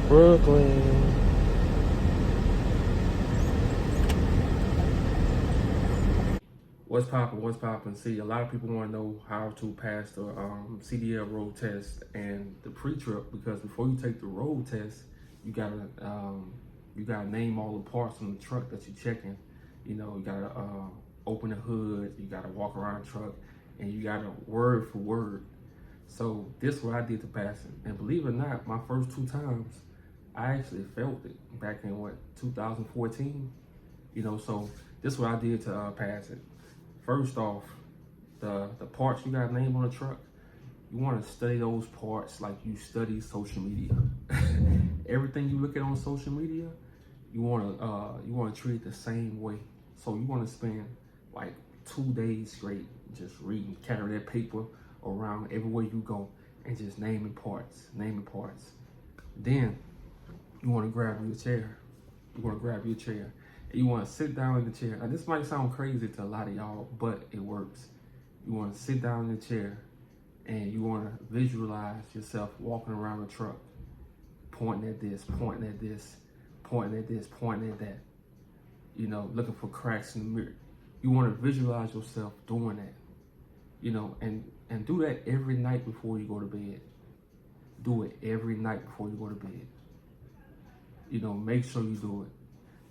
Brooklyn. What's poppin'? What's poppin'? See, a lot of people want to know how to pass the CDL road test and the pre-trip, because before you take the road test, you gotta name all the parts on the truck that you're checking. You know, you gotta open the hood, you gotta walk around the truck, and you gotta word for word. So this is what I did to pass it, and believe it or not, my first two times, I actually failed it back in 2014. You know, so this is what I did to pass it. First off, the parts you got named on the truck, you want to study those parts like you study social media. Everything you look at on social media, you want to treat it the same way. So you want to spend like 2 days straight just reading, carry that paper around everywhere you go, and just naming parts. Then you want to grab your chair. And you want to sit down in the chair. Now, this might sound crazy to a lot of y'all, but it works. You want to sit down in the chair and you want to visualize yourself walking around the truck, pointing at this, pointing at this, pointing at this, pointing at that. You know, looking for cracks in the mirror. You want to visualize yourself doing that. You know, and do that every night before you go to bed. Do it every night before you go to bed. You know, make sure you do it.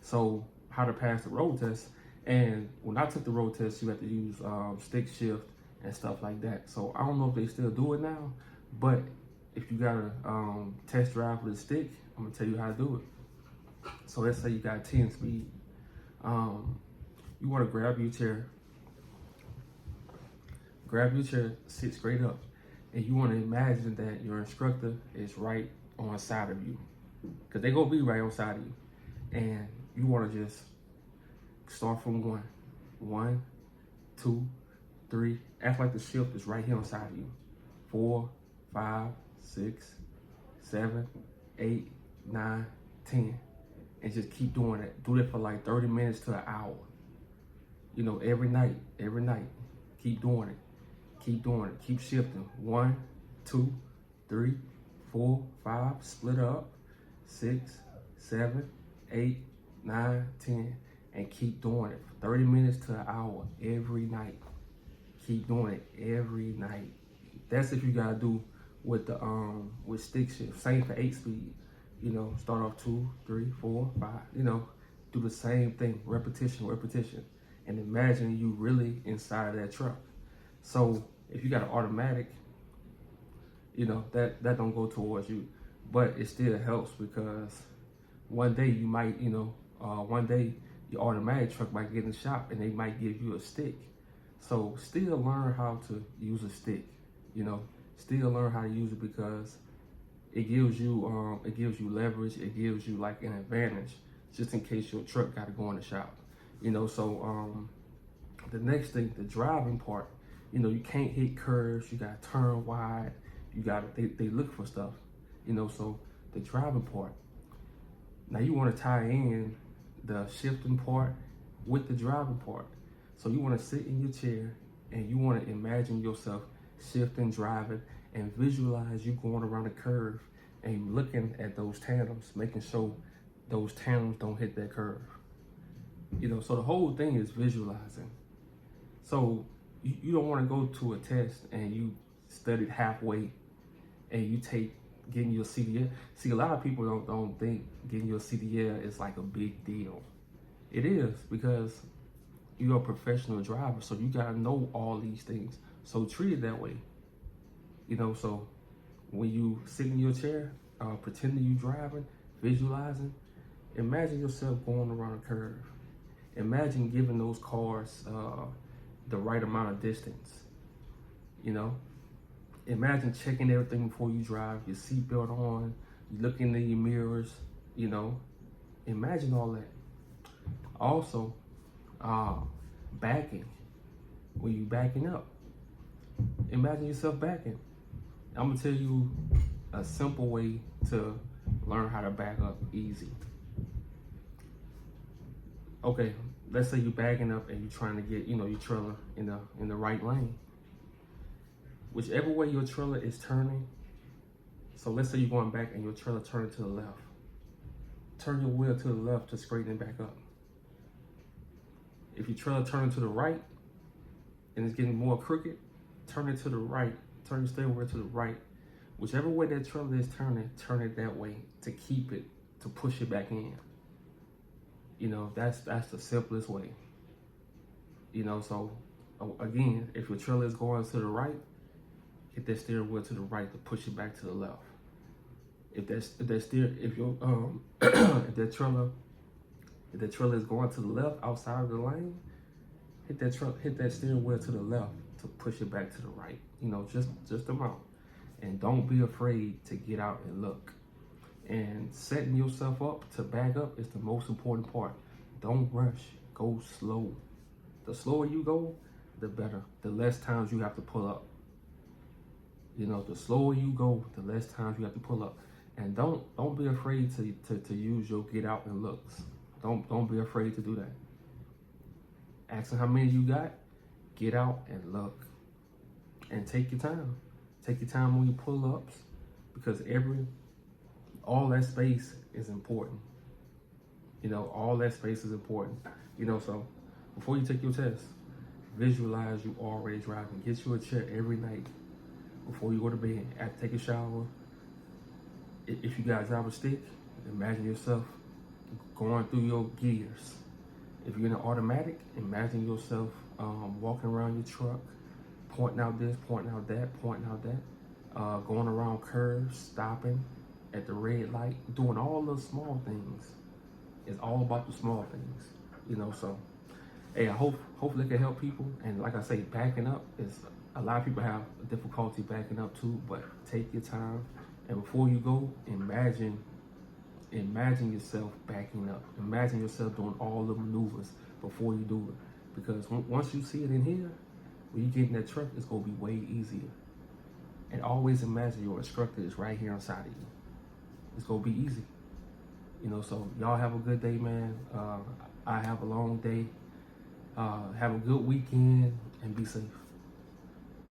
So, how to pass the road test. And when I took the road test, you had to use stick shift and stuff like that. So I don't know if they still do it now, but if you got a test drive with a stick, I'm gonna tell you how to do it. So let's say you got 10 speed. You wanna grab your chair, sit straight up, and you wanna imagine that your instructor is right on side of you, because they gonna be right on side of you. And you want to just start from one, 2, 3. Act like the shift is right here on side of you. 4, 5, 6, 7, 8, 9, 10, and just keep doing it. Do that for like 30 minutes to an hour. You know, every night. Keep doing it. Keep shifting. 1, 2, 3, 4, 5. Split up. 6, 7, 8, 9, 10, and keep doing it. 30 minutes to an hour every night. Keep doing it every night. That's if you gotta do with the with stick shift. Same for 8 speed. You know, start off 2, 3, 4, 5. You know, do the same thing. Repetition. And imagine you really inside of that truck. So if you got an automatic, you know, that don't go towards you, but it still helps, because one day you might, one day your automatic truck might get in the shop and they might give you a stick. So still learn how to use a stick, still learn how to use it, because it gives you leverage. It gives you like an advantage just in case your truck got to go in the shop, So the next thing, the driving part, you can't hit curves. You got to turn wide. They look for stuff, so the driving part. Now you want to tie in the shifting part with the driving part. So you want to sit in your chair and you want to imagine yourself shifting, driving, and visualize you going around the curve and looking at those tandems, making sure those tandems don't hit that curve. So the whole thing is visualizing. So you don't want to go to a test and you studied halfway and you take getting your CDL. See, a lot of people don't think getting your CDL is like a big deal. It is, because you're a professional driver, so you gotta know all these things. So treat it that way. So when you sit in your chair, pretending you driving, visualizing, imagine yourself going around a curve. Imagine giving those cars the right amount of distance. Imagine checking everything before you drive, your seatbelt on, you looking in your mirrors, Imagine all that. Also, backing. When you backing up, imagine yourself backing. I'm gonna tell you a simple way to learn how to back up easy. Okay, let's say you're backing up and you're trying to get, your trailer in the right lane. Whichever way your trailer is turning, So let's say you're going back and your trailer turning to the left. Turn your wheel to the left to straighten it back up. If your trailer turning to the right and it's getting more crooked, turn it to the right. Turn your steering wheel to the right. Whichever way that trailer is turning, turn it that way to keep it, to push it back in. You know, that's the simplest way. You know, so again, if your trailer is going to the right, hit that steering wheel to the right to push it back to the left. If your if that trailer is going to the left outside of the lane, hit that steering wheel to the left to push it back to the right. You know, just amount. And don't be afraid to get out and look. And setting yourself up to back up is the most important part. Don't rush. Go slow. The slower you go, the better. The less times you have to pull up. You know, the slower you go, the less times you have to pull up. And don't be afraid to use your get out and looks. Don't be afraid to do that. Ask them how many you got. Get out and look. And take your time. Take your time on your pull-ups, because all that space is important. You know, all that space is important. You know, so before you take your test, visualize you already driving. Get you a chair every night before you go to bed. After take a shower. If you got a driver's stick, imagine yourself going through your gears. If you're in an automatic, imagine yourself walking around your truck, pointing out this, pointing out that, going around curves, stopping at the red light, doing all those small things. It's all about the small things, you know. So, hey, hopefully it can help people. And like I say, backing up is, a lot of people have difficulty backing up too. But take your time, and before you go, imagine yourself backing up. Imagine yourself doing all the maneuvers before you do it. Because once you see it in here, when you get in that truck, it's gonna be way easier. And always imagine your instructor is right here inside of you. It's gonna be easy. You know, so y'all have a good day, man. I have a long day. Have a good weekend and be safe.